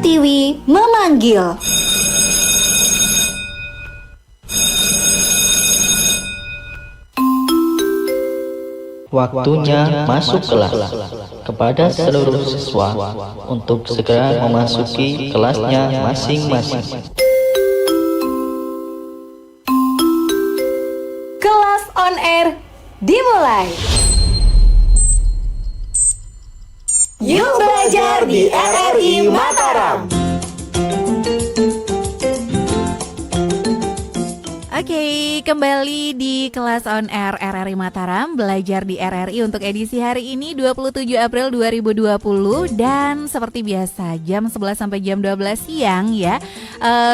Pertiwi memanggil. Waktunya masuk kelas. Kepada seluruh siswa untuk segera memasuki kelasnya masing-masing. Kelas on air dimulai. Yuk belajar di RRI Mataram. Oke, kembali di kelas on air RRI Mataram, belajar di RRI untuk edisi hari ini 27 April 2020. Dan seperti biasa jam 11 sampai jam 12 siang ya,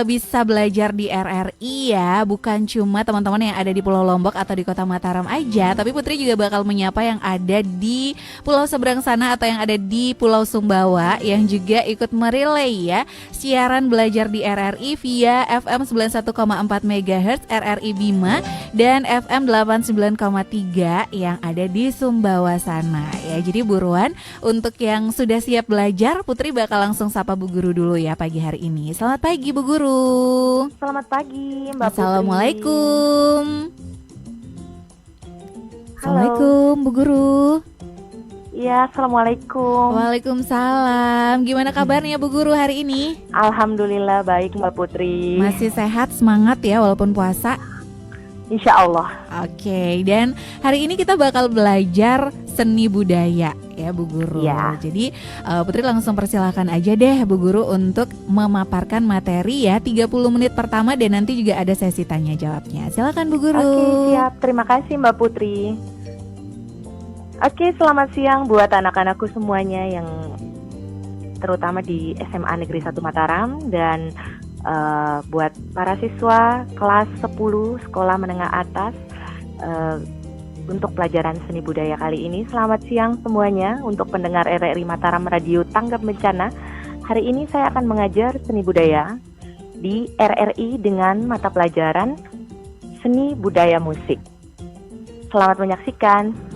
bisa belajar di RRI ya. Bukan cuma teman-teman yang ada di Pulau Lombok atau di Kota Mataram aja, tapi Putri juga bakal menyapa yang ada di pulau seberang sana atau yang ada di Pulau Sumbawa yang juga ikut merelay ya siaran belajar di RRI via FM 91,4 MHz RRI Bima dan FM 89,3 yang ada di Sumbawa sana ya. Jadi buruan untuk yang sudah siap belajar, Putri bakal langsung sapa Bu Guru dulu ya pagi hari ini. Selamat pagi Bu Guru. Selamat pagi Mbak Putri. Assalamualaikum. Halo. Assalamualaikum Bu Guru. Iya, Assalamualaikum. Waalaikumsalam. Gimana kabarnya Bu Guru hari ini? Alhamdulillah baik Mbak Putri. Masih sehat, semangat ya walaupun puasa? Insya Allah. Oke, dan hari ini kita bakal belajar seni budaya ya Bu Guru. Ya. Jadi Putri langsung persilahkan aja deh Bu Guru untuk memaparkan materi ya 30 menit pertama dan nanti juga ada sesi tanya jawabnya. Silakan Bu Guru. Oke, siap. Terima kasih Mbak Putri. Oke, selamat siang buat anak-anakku semuanya yang terutama di SMA Negeri 1 Mataram dan buat para siswa kelas 10 sekolah menengah atas untuk pelajaran seni budaya kali ini. Selamat siang semuanya untuk pendengar RRI Mataram Radio Tanggap Bencana. Hari ini saya akan mengajar seni budaya di RRI dengan mata pelajaran seni budaya musik. Selamat menyaksikan.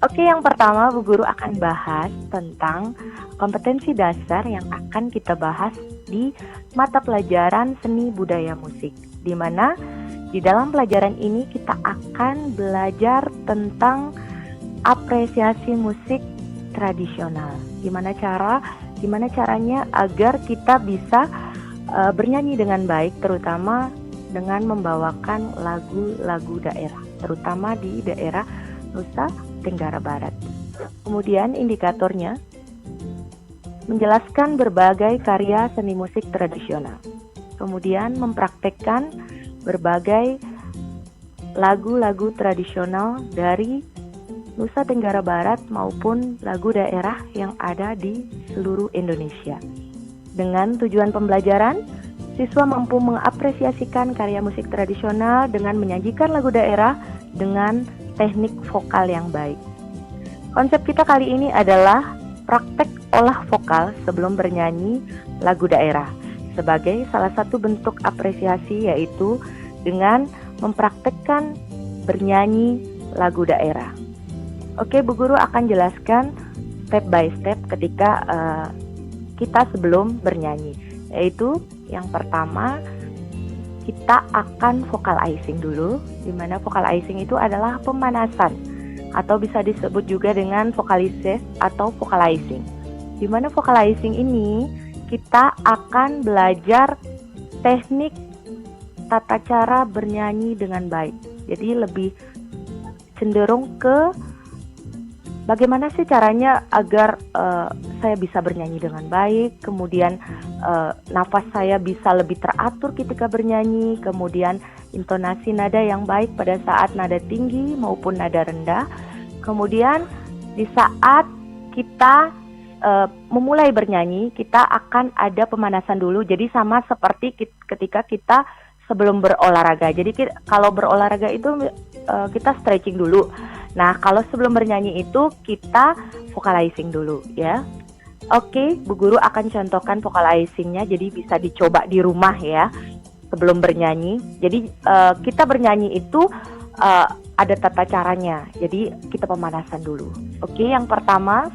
Oke, yang pertama Bu Guru akan bahas tentang kompetensi dasar yang akan kita bahas di mata pelajaran seni budaya musik, di mana di dalam pelajaran ini kita akan belajar tentang apresiasi musik tradisional. Gimana caranya agar kita bisa bernyanyi dengan baik, terutama dengan membawakan lagu-lagu daerah, terutama di daerah Nusa Tenggara Barat. Kemudian indikatornya menjelaskan berbagai karya seni musik tradisional. Kemudian mempraktekkan berbagai lagu-lagu tradisional dari Nusa Tenggara Barat maupun lagu daerah yang ada di seluruh Indonesia. Dengan tujuan pembelajaran, siswa mampu mengapresiasikan karya musik tradisional dengan menyajikan lagu daerah dengan teknik vokal yang baik. Konsep kita kali ini adalah praktek olah vokal sebelum bernyanyi lagu daerah sebagai salah satu bentuk apresiasi, yaitu dengan mempraktekkan bernyanyi lagu daerah. Oke, Bu Guru akan jelaskan step by step ketika kita sebelum bernyanyi, yaitu yang pertama kita akan vocalizing dulu, di mana vocalizing itu adalah pemanasan atau bisa disebut juga dengan vocalize atau vocalizing. Di mana vocalizing ini kita akan belajar teknik tata cara bernyanyi dengan baik. Jadi lebih cenderung ke bagaimana sih caranya agar saya bisa bernyanyi dengan baik, kemudian nafas saya bisa lebih teratur ketika bernyanyi, kemudian intonasi nada yang baik pada saat nada tinggi maupun nada rendah. Kemudian di saat kita memulai bernyanyi, kita akan ada pemanasan dulu. Jadi sama seperti ketika kita sebelum berolahraga. Jadi kalau berolahraga itu kita stretching dulu. Nah, kalau sebelum bernyanyi itu kita vocalizing dulu ya. Oke, Bu Guru akan contohkan vocalizingnya, jadi bisa dicoba di rumah ya sebelum bernyanyi. Jadi kita bernyanyi itu ada tata caranya. Jadi kita pemanasan dulu. Oke, yang pertama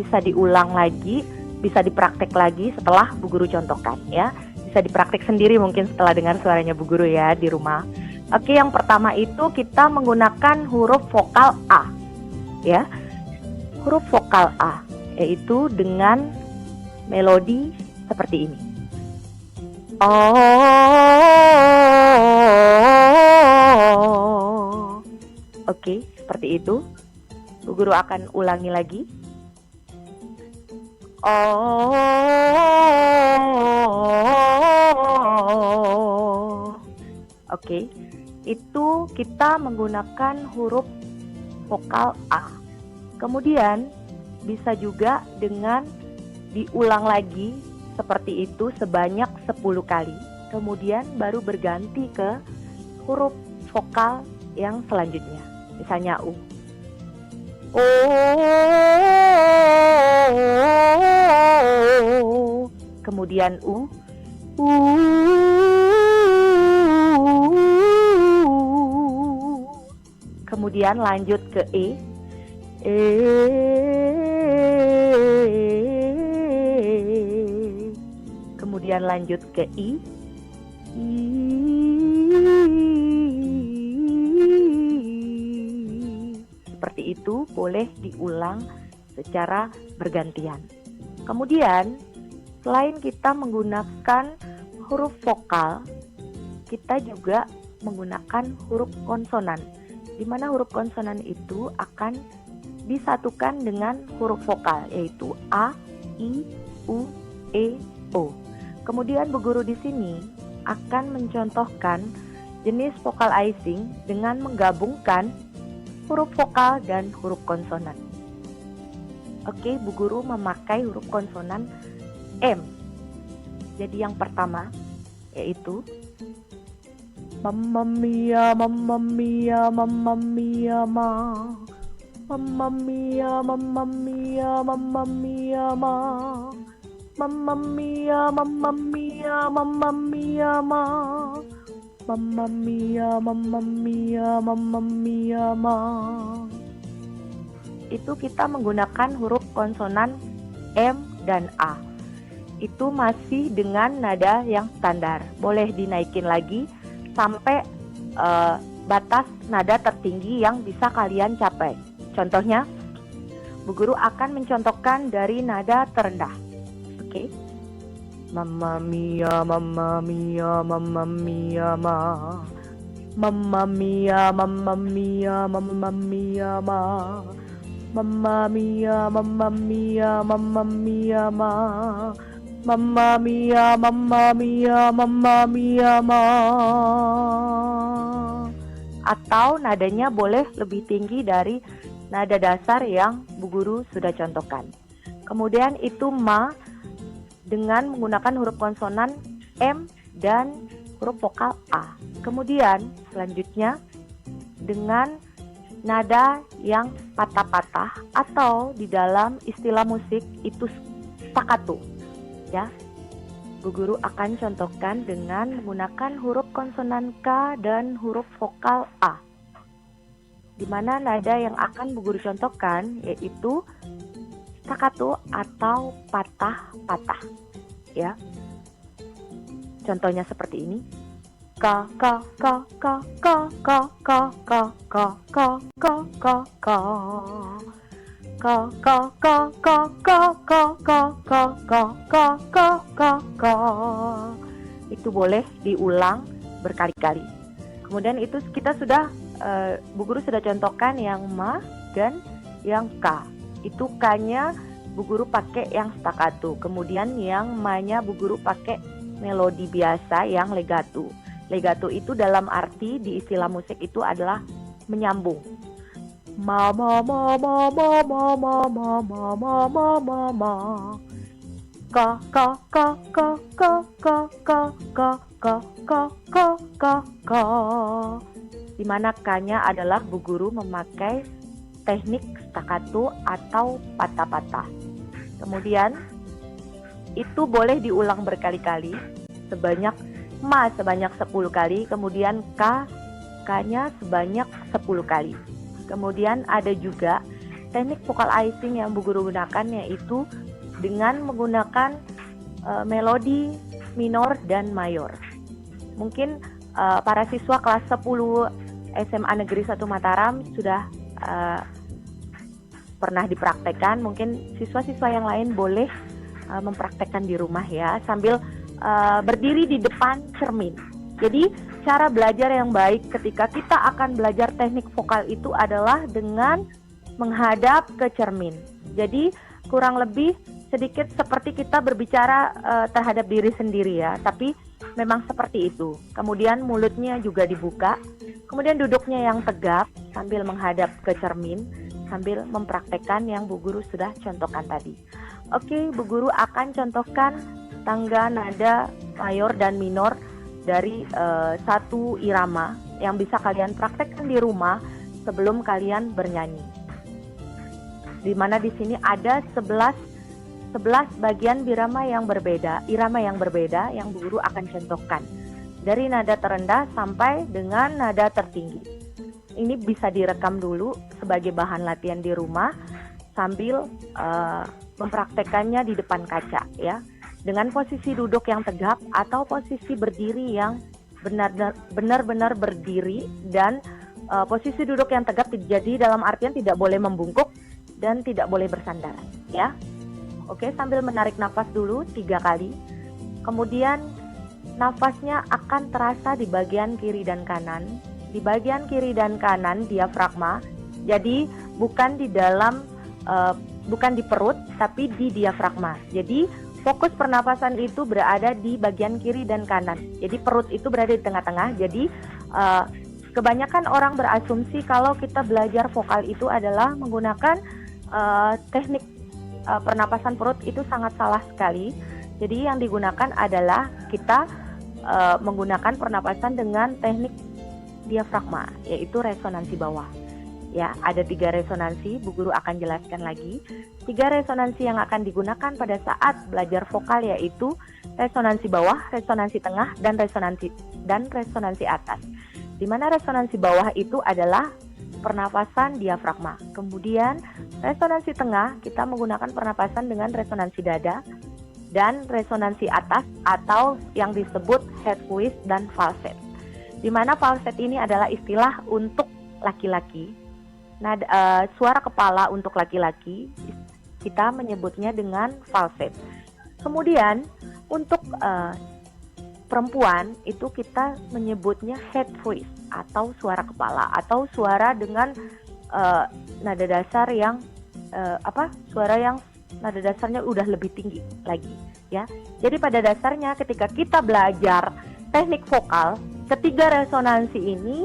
bisa diulang lagi, bisa dipraktek lagi setelah Bu Guru contohkan ya. Bisa dipraktek sendiri mungkin setelah dengar suaranya Bu Guru ya di rumah. Oke, yang pertama itu kita menggunakan huruf vokal A ya. Huruf vokal A yaitu dengan melodi seperti ini. Oh. Oke, seperti itu. Bu Guru akan ulangi lagi. Oh. Oke, itu kita menggunakan huruf vokal A. Kemudian bisa juga dengan diulang lagi seperti itu sebanyak 10 kali. Kemudian baru berganti ke huruf vokal yang selanjutnya. Misalnya U. Oh. Kemudian U. Kemudian lanjut ke E. Kemudian lanjut ke I. Seperti itu, boleh diulang secara bergantian. Kemudian, selain kita menggunakan huruf vokal, kita juga menggunakan huruf konsonan, di mana huruf konsonan itu akan disatukan dengan huruf vokal, yaitu A, I, U, E, O. Kemudian Bu Guru di sini akan mencontohkan jenis vokal icing dengan menggabungkan huruf vokal dan huruf konsonan. Oke, Bu Guru memakai huruf konsonan M. Jadi yang pertama yaitu Mamma mia, mamma mia, mamma mia, ma. Mamma mia, mamma mia, mamma mia, ma. Mamma mia, mamma mia, mamma mia, ma. Mamma mia, mamma mia, mamma mia, ma. Itu kita menggunakan huruf konsonan M dan A. Itu masih dengan nada yang standar. Boleh dinaikin lagi sampai batas nada tertinggi yang bisa kalian capai. Contohnya, Bu Guru akan mencontohkan dari nada terendah. Oke. Mamma mia, mamma mia, mamma mia, ma. Mamma mia, mamma mia, mamma mia, ma. Mamma mia, mamma mia, mamma mia, ma. Mamma mia, mamma mia, mamma mia, ma. Atau nadanya boleh lebih tinggi dari nada dasar yang Bu Guru sudah contohkan. Kemudian itu ma dengan menggunakan huruf konsonan M dan huruf vokal A. Kemudian selanjutnya dengan nada yang patah-patah atau di dalam istilah musik itu staccato. Ya, Bu Guru akan contohkan dengan menggunakan huruf konsonan K dan huruf vokal A. Di mana nada yang akan Bu Guru contohkan yaitu staccato atau patah-patah. Ya. Contohnya seperti ini. K k k k k k k k k k k k k. Ka ka ka ka ka ka ka ka ka ka ka ka ka. Itu boleh diulang berkali-kali. Kemudian itu kita sudah Bu Guru sudah contohkan yang ma dan yang ka. Itu ka-nya Bu Guru pakai yang staccato. Kemudian yang ma-nya Bu Guru pakai melodi biasa yang legato. Legato itu dalam arti di istilah musik itu adalah menyambung. Ma ma ma ma ma ma ma ma ma ma ma ma ma. Ka ka ka ka ka ka ka ka ka ka ka ka ka. Di mana ka-nya adalah Bu Guru memakai teknik staccato atau patah-patah. Kemudian itu boleh diulang berkali-kali sebanyak ma sebanyak 10 kali, kemudian ka-nya sebanyak 10 kali. Kemudian ada juga teknik vokal icing yang Bu Guru gunakan yaitu dengan menggunakan melodi minor dan mayor. Mungkin para siswa kelas 10 SMA Negeri 1 Mataram sudah pernah dipraktekkan. Mungkin siswa-siswa yang lain boleh mempraktekkan di rumah ya, sambil berdiri di depan cermin. Jadi cara belajar yang baik ketika kita akan belajar teknik vokal itu adalah dengan menghadap ke cermin. Jadi kurang lebih sedikit seperti kita berbicara terhadap diri sendiri ya, tapi memang seperti itu. Kemudian mulutnya juga dibuka, kemudian duduknya yang tegap sambil menghadap ke cermin, sambil mempraktekkan yang Bu Guru sudah contohkan tadi. Oke, Bu Guru akan contohkan tangga nada mayor dan minor dari satu irama yang bisa kalian praktekkan di rumah sebelum kalian bernyanyi. Di mana di sini ada 11 bagian irama yang berbeda yang Bu Guru akan contohkan dari nada terendah sampai dengan nada tertinggi. Ini bisa direkam dulu sebagai bahan latihan di rumah sambil mempraktekannya di depan kaca ya, dengan posisi duduk yang tegap atau posisi berdiri yang benar-benar berdiri, dan posisi duduk yang tegap jadi dalam artian tidak boleh membungkuk dan tidak boleh bersandar ya. Oke, sambil menarik nafas dulu 3 kali. Kemudian nafasnya akan terasa di bagian kiri dan kanan. Di bagian kiri dan kanan diafragma. Jadi bukan di dalam bukan di perut tapi di diafragma. Jadi fokus pernapasan itu berada di bagian kiri dan kanan. Jadi perut itu berada di tengah-tengah. Jadi kebanyakan orang berasumsi kalau kita belajar vokal itu adalah menggunakan teknik pernapasan perut. Itu sangat salah sekali. Jadi yang digunakan adalah kita menggunakan pernapasan dengan teknik diafragma, yaitu resonansi bawah. Ya, ada 3 resonansi, Bu Guru akan jelaskan lagi. 3 resonansi yang akan digunakan pada saat belajar vokal yaitu resonansi bawah, resonansi tengah, dan resonansi atas. Di mana resonansi bawah itu adalah pernapasan diafragma. Kemudian resonansi tengah kita menggunakan pernapasan dengan resonansi dada, dan resonansi atas atau yang disebut head voice dan falset. Di mana falset ini adalah istilah untuk laki-laki. Nah, suara kepala untuk laki-laki kita menyebutnya dengan falset. Kemudian untuk perempuan itu kita menyebutnya head voice atau suara kepala, atau suara dengan nada dasar yang suara yang nada dasarnya udah lebih tinggi lagi ya. Jadi pada dasarnya ketika kita belajar teknik vokal, ketiga resonansi ini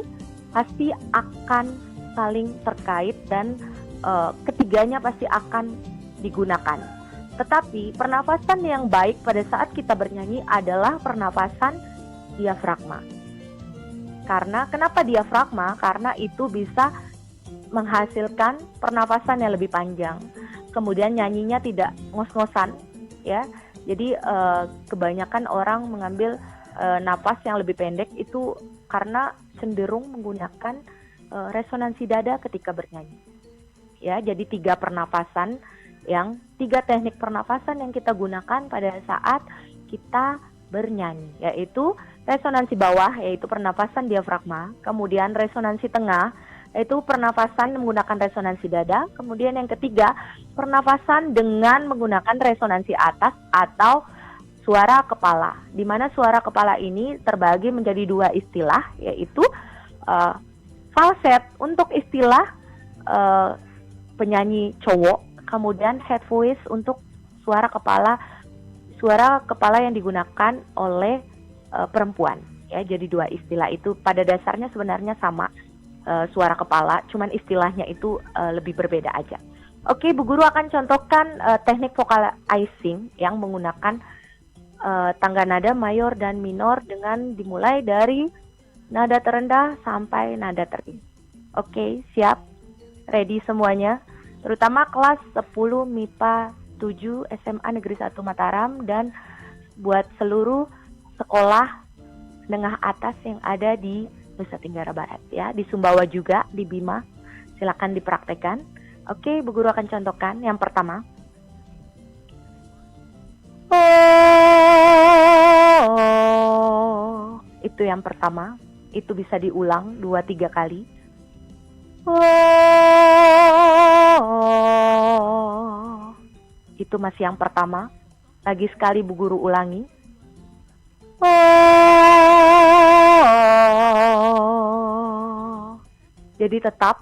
pasti akan saling terkait dan ketiganya pasti akan digunakan. Tetapi pernapasan yang baik pada saat kita bernyanyi adalah pernapasan diafragma. Karena kenapa diafragma? Karena itu bisa menghasilkan pernapasan yang lebih panjang. Kemudian nyanyinya tidak ngos-ngosan ya. Jadi kebanyakan orang mengambil napas yang lebih pendek itu karena cenderung menggunakan resonansi dada ketika bernyanyi. Ya, jadi 3 teknik pernapasan yang kita gunakan pada saat kita bernyanyi, yaitu resonansi bawah, yaitu pernapasan diafragma, kemudian resonansi tengah, yaitu pernapasan menggunakan resonansi dada, kemudian yang ketiga, pernapasan dengan menggunakan resonansi atas atau suara kepala, di mana suara kepala ini terbagi menjadi 2 istilah, yaitu falset untuk istilah penyanyi cowok, kemudian head voice untuk suara kepala yang digunakan oleh perempuan. Ya, jadi 2 istilah itu pada dasarnya sebenarnya sama, suara kepala, cuman istilahnya itu lebih berbeda aja. Oke, Bu Guru akan contohkan teknik vokal icing yang menggunakan tangga nada mayor dan minor dengan dimulai dari nada terendah sampai nada tertinggi. Oke, siap? Ready semuanya? Terutama kelas 10 MIPA 7 SMA Negeri 1 Mataram dan buat seluruh sekolah menengah atas yang ada di Nusa Tenggara Barat ya, di Sumbawa juga, di Bima. Silakan dipraktekkan. Oke, Bu Guru akan contohkan. Yang pertama. Itu yang pertama. Itu bisa diulang 2-3 kali. Itu masih yang pertama. Lagi sekali Bu Guru ulangi. Jadi tetap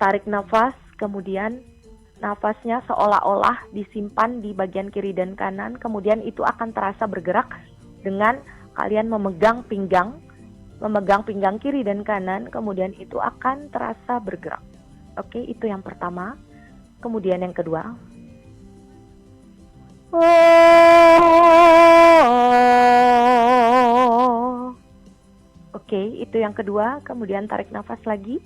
tarik nafas, kemudian nafasnya seolah-olah disimpan di bagian kiri dan kanan, kemudian itu akan terasa bergerak dengan kalian memegang pinggang kiri dan kanan, kemudian itu akan terasa bergerak. Oke, itu yang pertama. Kemudian yang kedua. Oke, itu yang kedua. Kemudian tarik nafas lagi.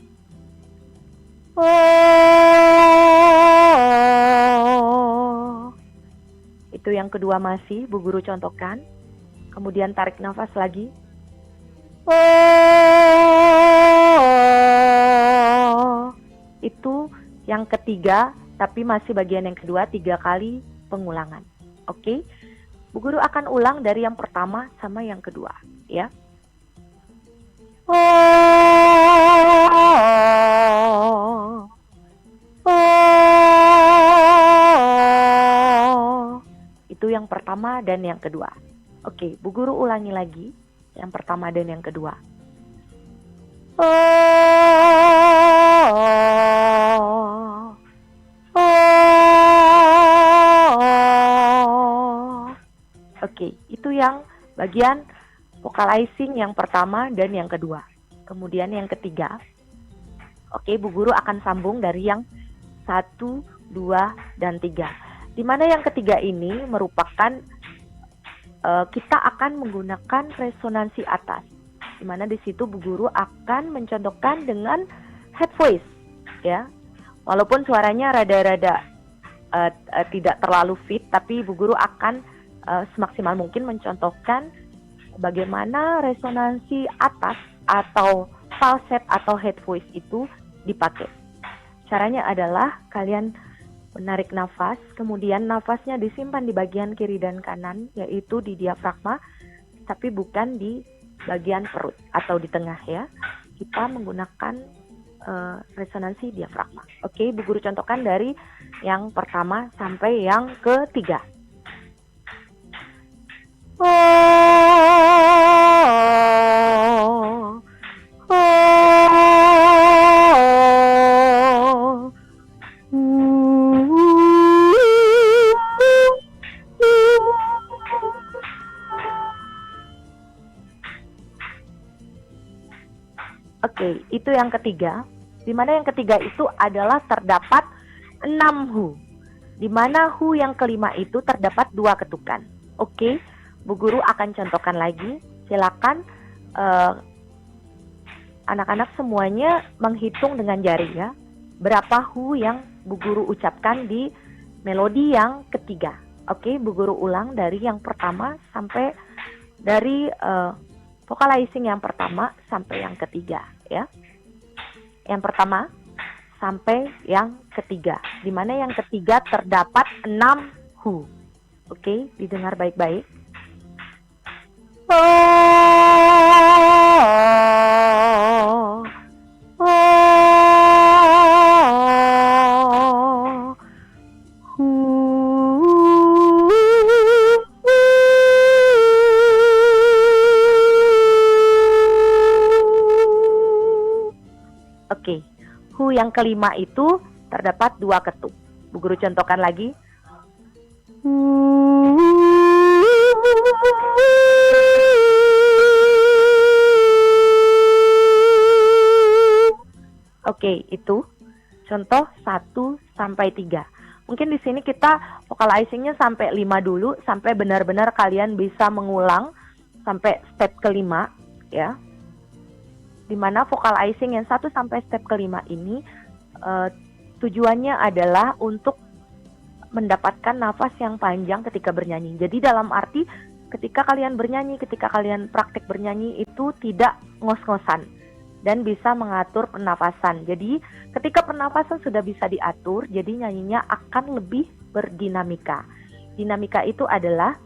Itu yang kedua masih, Bu Guru contohkan. Kemudian tarik nafas lagi. Itu yang ketiga, tapi masih bagian yang kedua, 3 kali pengulangan. Oke, Bu Guru akan ulang dari yang pertama sama yang kedua, ya. Itu yang pertama dan yang kedua. Oke, Bu Guru ulangi lagi yang pertama dan yang kedua. Oke, itu yang bagian vocalizing yang pertama dan yang kedua. Kemudian yang ketiga. Oke, Bu Guru akan sambung dari yang 1, 2, dan 3. Di mana yang ketiga ini merupakan kita akan menggunakan resonansi atas. Di mana di situ Bu Guru akan mencontohkan dengan head voice, ya. Walaupun suaranya rada-rada tidak terlalu fit, tapi Bu Guru akan semaksimal mungkin mencontohkan bagaimana resonansi atas atau falset atau head voice itu dipakai. Caranya adalah kalian menarik nafas, kemudian nafasnya disimpan di bagian kiri dan kanan, yaitu di diafragma, tapi bukan di bagian perut atau di tengah, ya. Kita menggunakan resonansi diafragma. Oke, Bu Guru contohkan dari yang pertama sampai yang ketiga. Oke, itu yang ketiga. Di mana yang ketiga itu adalah terdapat 6 hu. Di mana hu yang kelima itu terdapat 2 ketukan. Oke, Bu Guru akan contohkan lagi. Silakan anak-anak semuanya menghitung dengan jari, ya. Berapa hu yang Bu Guru ucapkan di melodi yang ketiga. Oke, Bu Guru ulang dari yang pertama sampai dari vocalizing yang pertama sampai yang ketiga, ya. Yang pertama sampai yang ketiga. Di mana yang ketiga terdapat 6 hu. Oke, didengar baik-baik. Oke, hu yang kelima itu terdapat 2 ketuk. Bu Guru contohkan lagi. Oke, itu contoh 1 sampai 3. Mungkin di sini kita vocalizingnya sampai 5 dulu, sampai benar-benar kalian bisa mengulang sampai step kelima, ya. Dimana vocalizing yang 1 sampai step kelima ini tujuannya adalah untuk mendapatkan nafas yang panjang ketika bernyanyi. Jadi dalam arti ketika kalian bernyanyi, ketika kalian praktek bernyanyi itu tidak ngos-ngosan. dan bisa mengatur pernafasan. Jadi ketika pernafasan sudah bisa diatur, jadi nyanyinya akan lebih berdinamika. Dinamika itu adalah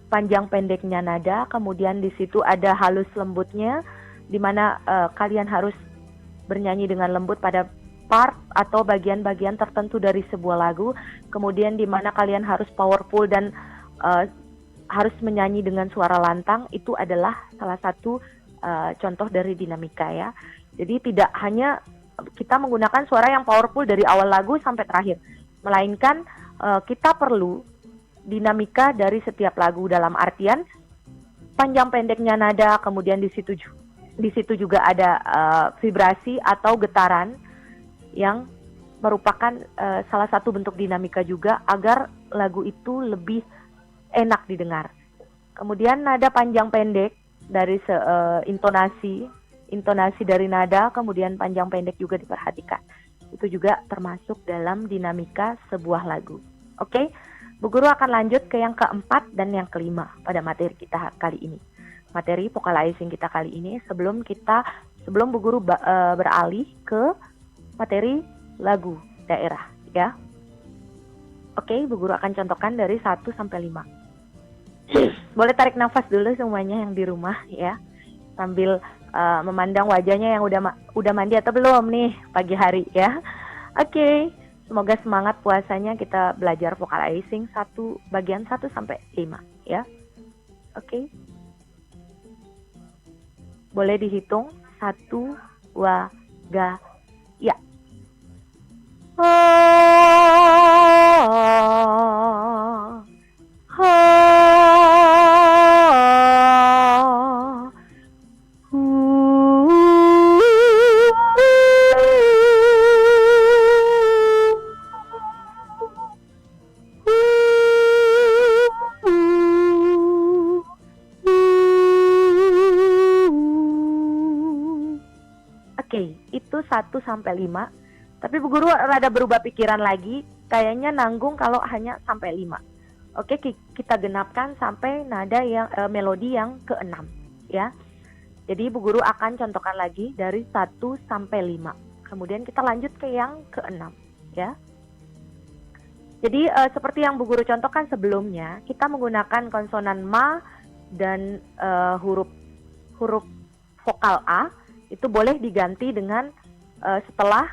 panjang pendeknya nada, kemudian di situ ada halus lembutnya, di mana kalian harus bernyanyi dengan lembut pada part atau bagian-bagian tertentu dari sebuah lagu, kemudian di mana kalian harus powerful dan harus menyanyi dengan suara lantang. Itu adalah salah satu contoh dari dinamika ya. Jadi tidak hanya kita menggunakan suara yang powerful dari awal lagu sampai terakhir, melainkan kita perlu dinamika dari setiap lagu, dalam artian panjang pendeknya nada, kemudian di situ juga ada vibrasi atau getaran yang merupakan salah satu bentuk dinamika juga agar lagu itu lebih enak didengar. Kemudian nada panjang pendek dari intonasi dari nada, kemudian panjang pendek juga diperhatikan. Itu juga termasuk dalam dinamika sebuah lagu. Oke, Bu Guru akan lanjut ke yang keempat dan yang kelima pada materi kita kali ini. Materi vocalizing kita kali ini sebelum Bu Guru beralih ke materi lagu daerah ya. Oke, Bu Guru akan contohkan dari 1 sampai 5. Boleh tarik nafas dulu semuanya yang di rumah ya, sambil memandang wajahnya yang udah mandi atau belum nih pagi hari ya. Oke, semoga semangat puasanya. Kita belajar vocalizing bagian 1 sampai 5 ya. Oke. Boleh dihitung 1, 2, 3, ya. Oke, itu 1 sampai 5. Tapi Bu Guru rada berubah pikiran lagi, kayaknya nanggung kalau hanya sampai 5. Oke, kita genapkan sampai nada yang melodi yang ke-6 ya. Jadi Bu Guru akan contohkan lagi dari 1 sampai 5. Kemudian kita lanjut ke yang ke-6 ya. Jadi seperti yang Bu Guru contohkan sebelumnya, kita menggunakan konsonan ma dan huruf vokal A itu boleh diganti dengan setelah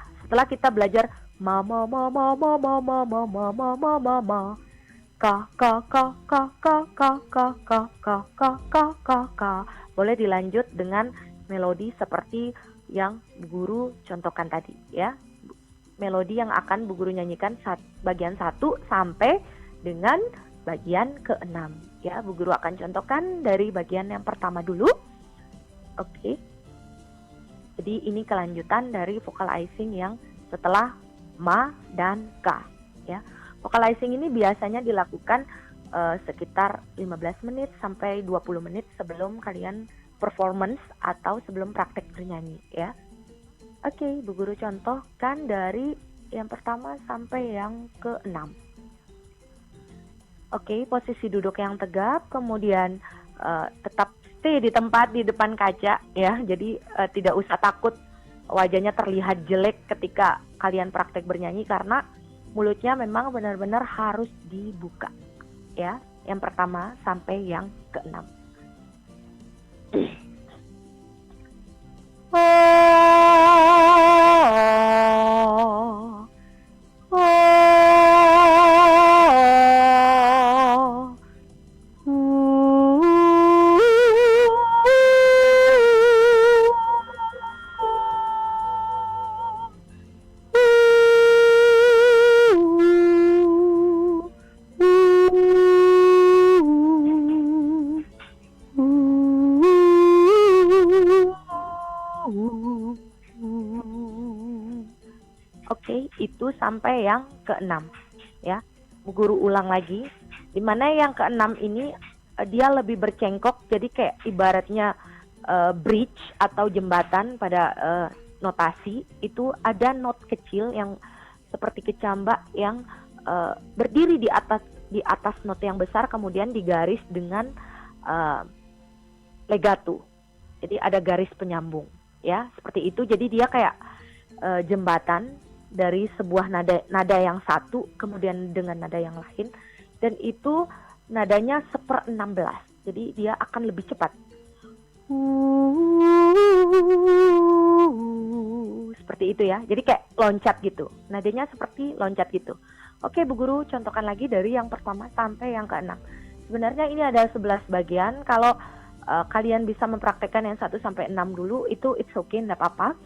kita belajar ma ma ma ma ma ma ma ma ma ma ma ma ma ka ka ka ka ka ka ka ka ka ka ka ka ka, boleh dilanjut dengan melodi seperti yang Bu Guru contohkan tadi ya. Melodi yang akan Bu Guru nyanyikan bagian 1 sampai dengan bagian ke-6 ya. Bu Guru akan contohkan dari bagian yang pertama dulu. Oke. Jadi ini kelanjutan dari vocalizing yang setelah ma dan ka ya. Vocalizing ini biasanya dilakukan sekitar 15 menit sampai 20 menit sebelum kalian performance atau sebelum praktek bernyanyi ya. Oke, Bu Guru contohkan dari yang pertama sampai yang ke-6. Oke, posisi duduk yang tegap, kemudian tetap stay di tempat di depan kaca ya. Jadi tidak usah takut wajahnya terlihat jelek ketika kalian praktek bernyanyi, karena mulutnya memang benar-benar harus dibuka ya. Yang pertama sampai yang ke-6. Oke, itu sampai yang ke-6 ya. Bu Guru ulang lagi, dimana yang ke-6 ini dia lebih bercengkok, jadi kayak ibaratnya bridge atau jembatan pada notasi. Itu ada not kecil yang seperti kecambak yang berdiri di atas not yang besar, kemudian digaris dengan legato. Jadi ada garis penyambung ya, seperti itu. Jadi dia kayak jembatan dari sebuah nada yang satu kemudian dengan nada yang lain, dan itu nadanya 1/16. Jadi dia akan lebih cepat. Seperti itu ya. Jadi kayak loncat gitu. Nadanya seperti loncat gitu. Oke Bu Guru, contohkan lagi dari yang pertama sampai yang ke-6. Sebenarnya ini ada 11 bagian. Kalau kalian bisa mempraktekkan yang 1 sampai 6 dulu, itu it's okay, enggak apa-apa.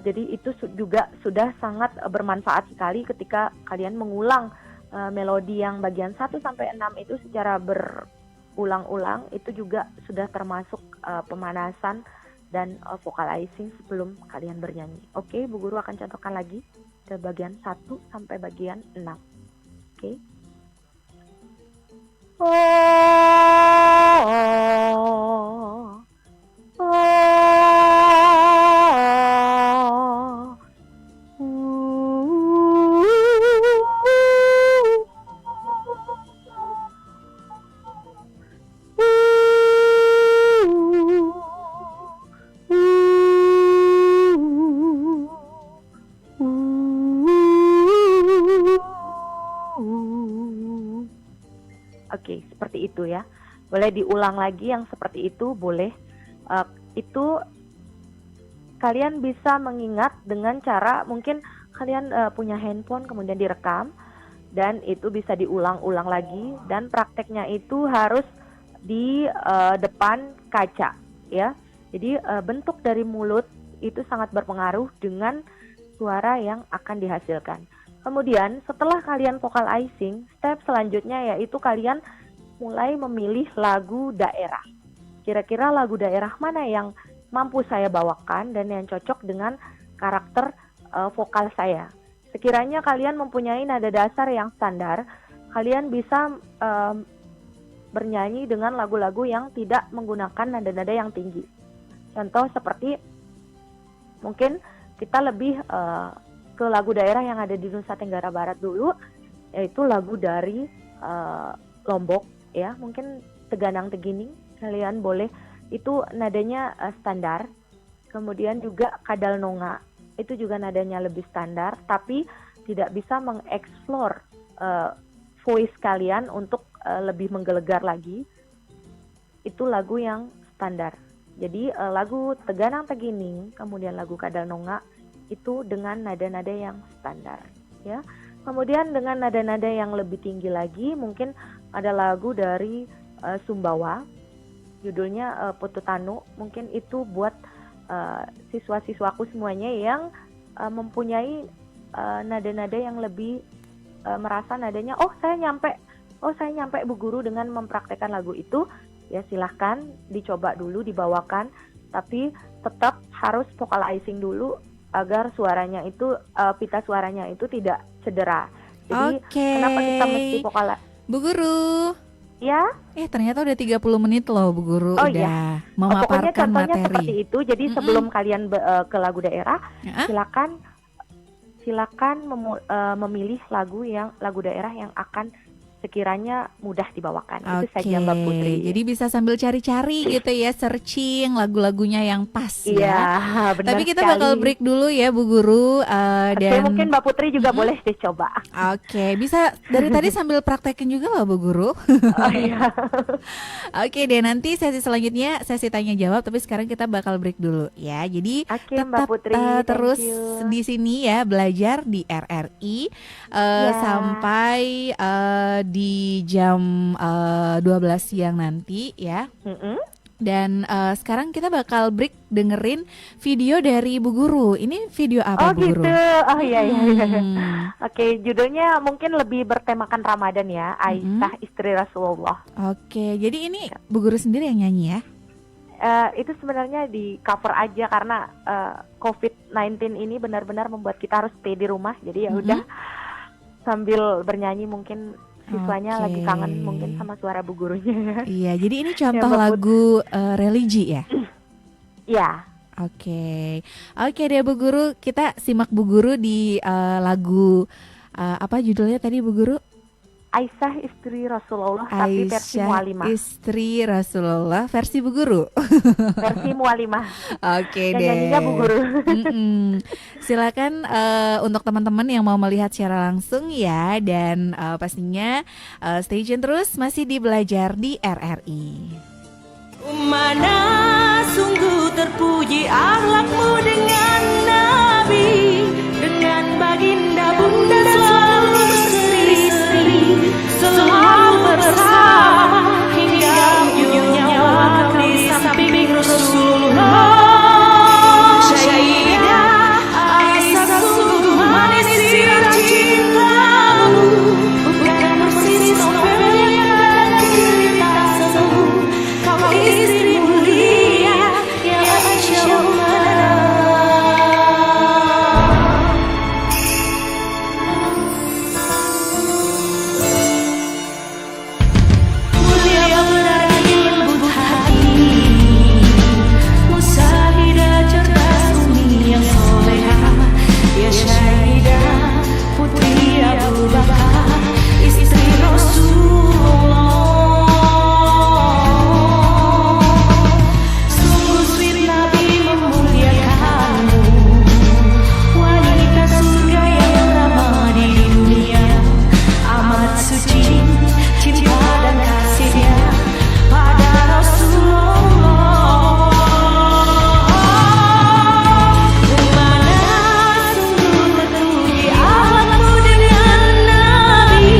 Jadi itu juga sudah sangat bermanfaat sekali ketika kalian mengulang melodi yang bagian 1 sampai 6 itu secara berulang-ulang. Itu juga sudah termasuk pemanasan dan vocalizing sebelum kalian bernyanyi. Oke, Bu Guru akan contohkan lagi ke bagian 1 sampai bagian 6. Oke. Oke, seperti itu ya. Boleh diulang lagi yang seperti itu, boleh. Itu kalian bisa mengingat dengan cara mungkin kalian punya handphone kemudian direkam, dan itu bisa diulang-ulang lagi, dan prakteknya itu harus di depan kaca ya. Jadi bentuk dari mulut itu sangat berpengaruh dengan suara yang akan dihasilkan. Kemudian setelah kalian vocalizing, step selanjutnya yaitu kalian mulai memilih lagu daerah. Kira-kira lagu daerah mana yang mampu saya bawakan dan yang cocok dengan karakter vokal saya. Sekiranya kalian mempunyai nada dasar yang standar, kalian bisa bernyanyi dengan lagu-lagu yang tidak menggunakan nada-nada yang tinggi. Contoh seperti mungkin kita lebih ke lagu daerah yang ada di Nusa Tenggara Barat dulu, yaitu lagu dari Lombok ya, mungkin Teganang Tegining, kalian boleh, itu nadanya standar. Kemudian juga Kadal Nonga, itu juga nadanya lebih standar, tapi tidak bisa mengeksplor voice kalian untuk lebih menggelegar lagi. Itu lagu yang standar. Jadi lagu Teganang Tegining, kemudian lagu Kadal Nonga itu dengan nada-nada yang standar ya. Kemudian dengan nada-nada yang lebih tinggi lagi, mungkin ada lagu dari Sumbawa, judulnya Pututanu. Mungkin itu buat siswa-siswaku semuanya yang mempunyai nada-nada yang lebih merasa nadanya saya nyampe Bu Guru dengan mempraktekkan lagu itu. Ya silahkan dicoba dulu, dibawakan, tapi tetap harus vocalizing dulu agar suaranya itu, pita suaranya itu tidak cedera. Jadi kenapa kita mesti vokal? Bu Guru. Ya? Ternyata udah 30 menit loh Bu Guru, udah iya. memaparkan pokoknya contohnya materi. Seperti itu. Jadi sebelum kalian ke lagu daerah, silakan memilih lagu daerah yang akan sekiranya mudah dibawakan. Itu saja Mbak Putri. Jadi bisa sambil cari-cari gitu ya, searching lagu-lagunya yang pas ya. Benar. Tapi kita sekali. bakal break dulu ya Bu Guru. Dan mungkin Mbak Putri juga boleh deh coba. Bisa dari tadi sambil praktekin juga loh Bu Guru. Iya. Oke deh, nanti sesi selanjutnya sesi tanya jawab, tapi sekarang kita bakal break dulu ya. Jadi tetap Mbak Putri, terus di sini ya, belajar di RRI sampai di jam 12 siang nanti ya. Dan sekarang kita bakal break dengerin video dari Bu Guru. Ini video apa Bu Guru? Oh iya. Oke, judulnya mungkin lebih bertemakan Ramadan ya. Aisyah istri Rasulullah. Oke, jadi ini Bu Guru sendiri yang nyanyi ya? Itu sebenarnya di cover aja karena COVID-19 ini benar-benar membuat kita harus stay di rumah. Jadi ya udah sambil bernyanyi, mungkin siswanya lagi kangen mungkin sama suara Bu Gurunya. Iya, jadi ini contoh lagu religi ya? Iya. Oke deh Bu Guru, kita simak Bu Guru di lagu apa judulnya tadi Bu Guru? Aisyah istri Rasulullah tapi versi Aisyah mualimah. istri Rasulullah versi Bu Guru. Versi mualimah. Oke Yang deh. nyanyinya Bu Guru. Mm-mm. Silakan untuk teman-teman yang mau melihat secara langsung ya, dan pastinya stay tune terus masih di Belajar di RRI. Mana sungguh terpuji akhlakmu dengan Nabi, dengan baginda bunda selalu berseri-seri, selalu bersama hingga ujung nyawa di samping Rasulullah. Syahidah Aisyah sungguh manis sirah cintamu, bukan persis novel yang ada cerita semu. Kau istri mulia ya Aisyah mana. Mulia berani lembut hati, musahidah cerdas umi yang soleha, ya Syahidah putri Abu Bakar, istri Rasulullah. Sungguh sweet Nabi memuliakanmu, wanita surga yang ramah di dunia, amat suci cinta dan kasihnya pada Rasulullah. Mana sungguh terpuji akhlakmu dengan Nabi,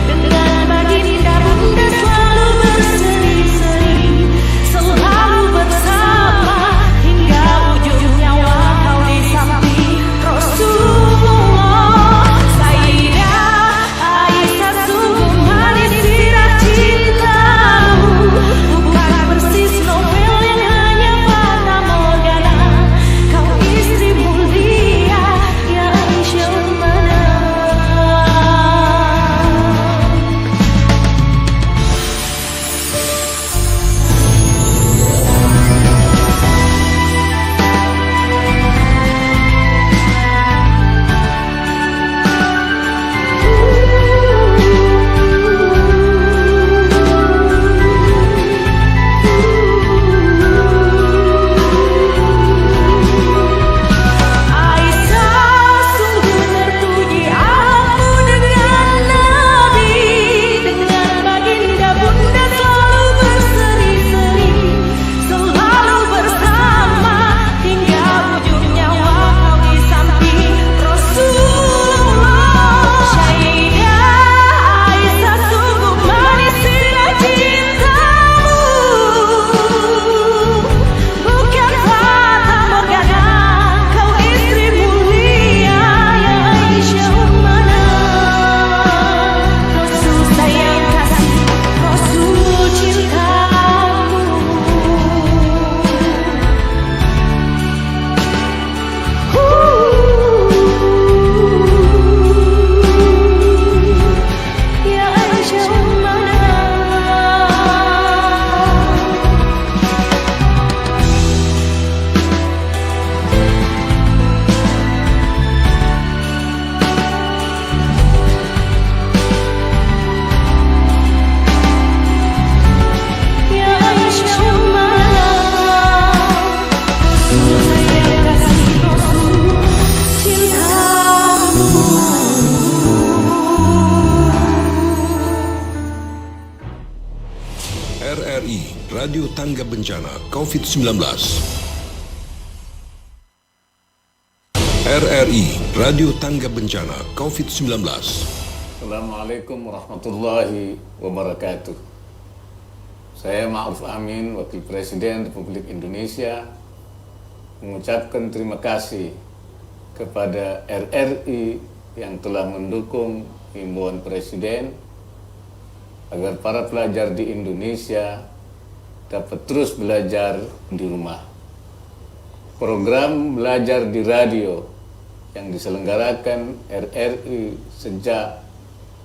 dengan baginda bunda selalu berseri-seri, selalu bersama hingga ujung nyawa kau di samping Rasulullah. Sayyidah Aisyah sungguh manis sirah cintamu, bukan persis novel yang hanya fata morgana. Kau istri mulia ya Aisyah mana. Aisyah sungguh terpuji akhlakmu dengan Nabi, dengan baginda bunda selalu berseri-seri, selalu bersama hingga ujung nyawa kau di samping Rasulullah. Syahidah Aisyah sungguh manis sirah cintamu, bukan fata morgana. Kau istri mulia ya Aisyah mana. Rasul sayang kasih, Rasul cintamu. Ya Aisyah mana. Ya Aisyah mana. Rasul sayang kasih, Rasul cintamu. RRI Radio Tangga Bencana COVID-19. RRI Radio Tangga Bencana COVID-19. Assalamualaikum warahmatullahi wabarakatuh. Saya Ma'ruf Amin, Wakil Presiden Republik Indonesia, mengucapkan terima kasih kepada RRI yang telah mendukung himbauan Presiden agar para pelajar di Indonesia dapat terus belajar di rumah. Program belajar di radio yang diselenggarakan RRI sejak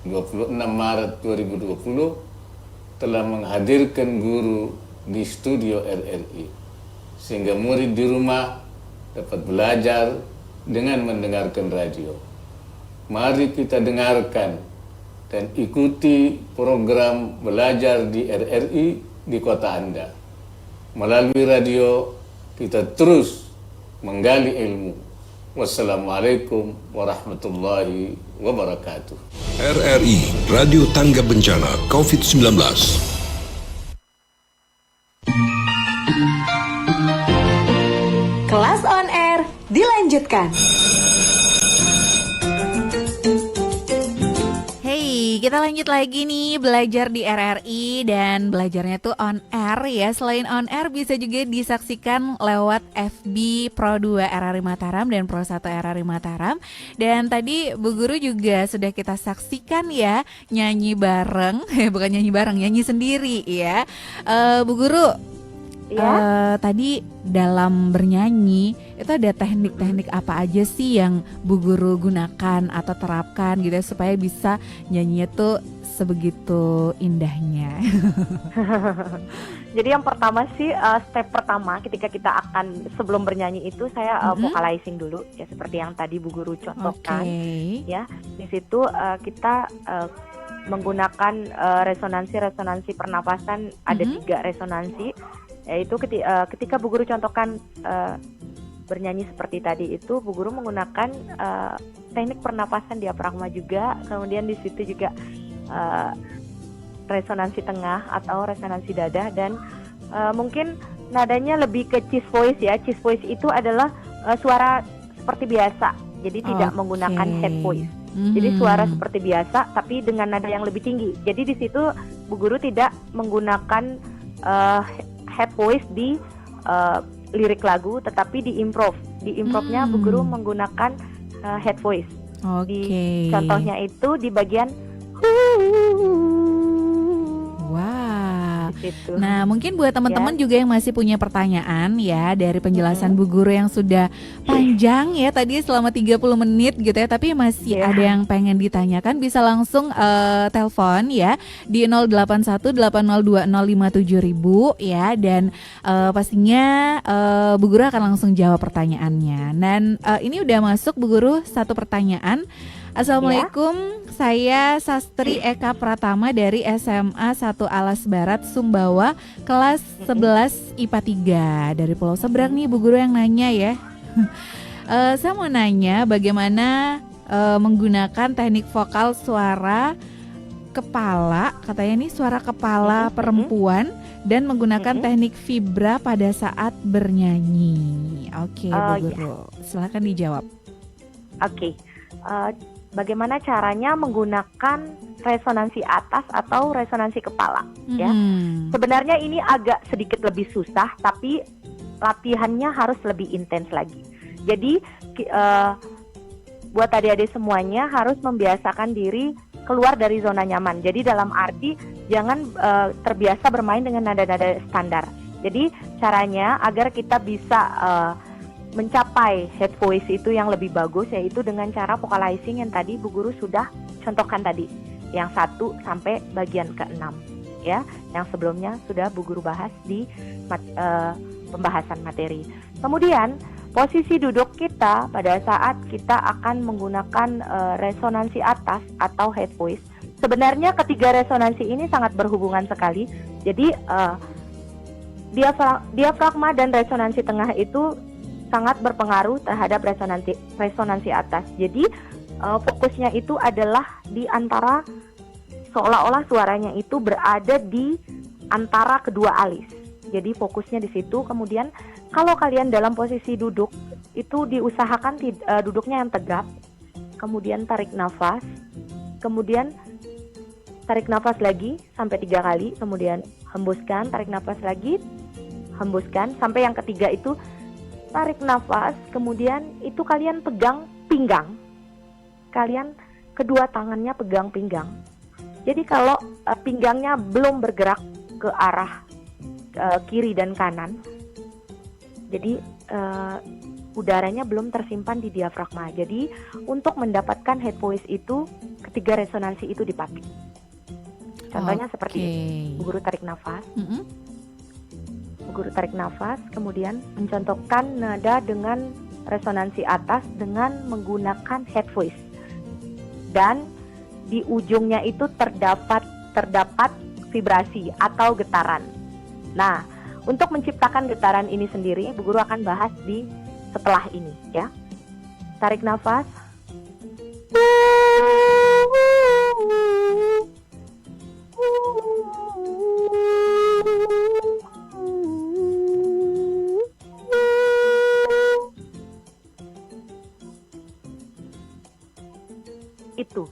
26 Maret 2020 telah menghadirkan guru di studio RRI, sehingga murid di rumah dapat belajar dengan mendengarkan radio. Mari kita dengarkan dan ikuti program belajar di RRI di kota Anda. Melalui radio, kita terus menggali ilmu. Wassalamualaikum warahmatullahi wabarakatuh. RRI Radio Tangga Bencana COVID-19. Kelas on air dilanjutkan. Hey, kita lanjut lagi nih belajar di RRI dan belajarnya tuh on air ya. Selain on air bisa juga disaksikan lewat FB Pro 2 RRI Mataram dan Pro 1 RRI Mataram. Dan tadi Bu Guru juga sudah kita saksikan ya nyanyi bareng, bukan nyanyi bareng, nyanyi sendiri ya. Bu Guru, tadi dalam bernyanyi itu ada teknik-teknik apa aja sih yang Bu Guru gunakan atau terapkan gitu ya, supaya bisa nyanyinya tuh sebegitu indahnya? Jadi yang pertama sih step pertama ketika kita akan sebelum bernyanyi itu saya vocalizing dulu ya, seperti yang tadi Bu Guru contohkan. Ya, di situ kita menggunakan resonansi pernapasan, ada 3 resonansi, yaitu ketika Bu Guru contohkan bernyanyi seperti tadi itu, Bu Guru menggunakan teknik pernapasan diafragma juga, kemudian di situ juga resonansi tengah atau resonansi dada, dan mungkin nadanya lebih ke chest voice ya. Chest voice itu adalah suara seperti biasa, jadi tidak menggunakan head voice. Jadi suara seperti biasa tapi dengan nada yang lebih tinggi. Jadi di situ Bu Guru tidak menggunakan head voice di lirik lagu, tetapi di improv. Di improvnya Bu Guru menggunakan head voice. Di contohnya itu di bagian Wah. Gitu. Nah, mungkin buat teman-teman juga yang masih punya pertanyaan ya dari penjelasan Bu Guru yang sudah panjang ya tadi selama 30 menit gitu ya, tapi masih ada yang pengen ditanyakan, bisa langsung telepon ya di 081802057000 ya, dan pastinya Bu Guru akan langsung jawab pertanyaannya. Dan ini udah masuk Bu Guru satu pertanyaan. Assalamualaikum, saya Sastri Eka Pratama dari SMA 1 Alas Barat, Sumbawa, kelas 11 IPA 3 dari Pulau Seberang nih Bu Guru yang nanya ya. Saya mau nanya bagaimana menggunakan teknik vokal suara kepala, katanya nih suara kepala perempuan, dan menggunakan teknik vibra pada saat bernyanyi. Oke, Bu Guru, silakan dijawab. Oke. Bagaimana caranya menggunakan resonansi atas atau resonansi kepala ya. Sebenarnya ini agak sedikit lebih susah, tapi latihannya harus lebih intens lagi. Jadi buat adik-adik semuanya harus membiasakan diri keluar dari zona nyaman. Jadi dalam arti jangan terbiasa bermain dengan nada-nada standar. Jadi caranya agar kita bisa mencapai head voice itu yang lebih bagus, yaitu dengan cara vocalizing yang tadi Bu Guru sudah contohkan tadi, yang 1 sampai bagian ke-6 ya, yang sebelumnya sudah Bu Guru bahas di pembahasan materi. Kemudian posisi duduk kita pada saat kita akan menggunakan resonansi atas atau head voice, sebenarnya ketiga resonansi ini sangat berhubungan sekali. Jadi diafragma dan resonansi tengah itu sangat berpengaruh terhadap resonansi atas. Jadi fokusnya itu adalah di antara, seolah-olah suaranya itu berada di antara kedua alis. Jadi fokusnya di situ. Kemudian kalau kalian dalam posisi duduk itu diusahakan duduknya yang tegap. Kemudian tarik nafas. Kemudian tarik nafas lagi sampai 3 kali. Kemudian hembuskan, tarik nafas lagi, hembuskan sampai yang ketiga itu tarik nafas, kemudian itu kalian pegang pinggang. Kalian kedua tangannya pegang pinggang. Jadi kalau pinggangnya belum bergerak ke arah kiri dan kanan, jadi udaranya belum tersimpan di diafragma. Jadi untuk mendapatkan head voice itu ketiga resonansi itu dipakai. Contohnya seperti ini. Bu Guru tarik nafas. Guru tarik nafas, kemudian mencontohkan nada dengan resonansi atas dengan menggunakan head voice. Dan di ujungnya itu terdapat vibrasi atau getaran. Nah, untuk menciptakan getaran ini sendiri, Bu Guru akan bahas di setelah ini ya. Tarik nafas. Itu